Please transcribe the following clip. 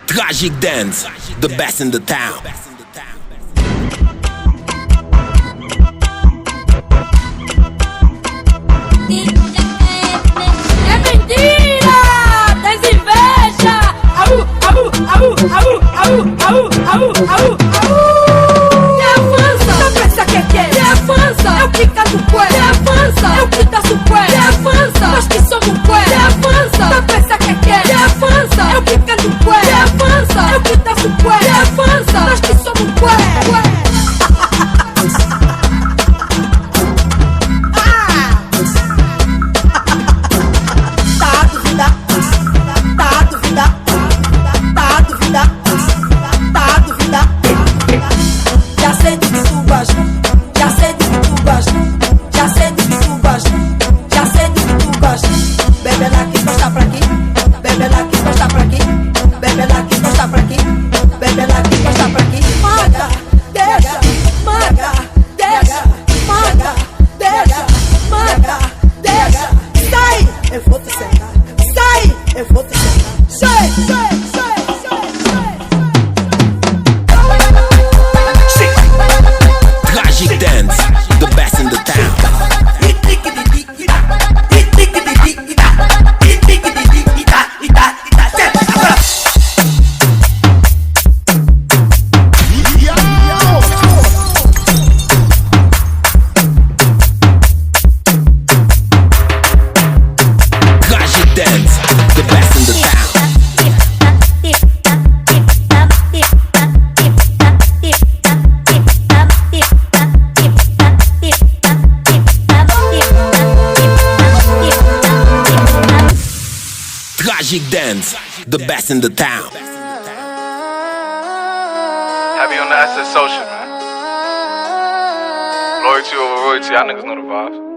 Tragic dance, the best in the town. É mentira! Tens inveja! Au, au, au, au, au, au, au, au, au! É avança! Não pensa que é? É avança! É o que tá do cué! É avança! É o que tá do cué! É avança! Nós que somos cué! É avança! Não pensa que é? É avança! É o que tá do cué! É avança! É o que tá do cué! É avança! Nós que somos cué! Tragic dance, the best in the town. Happy on the asset social, man. Loyalty over royalty, y'all niggas know the vibes.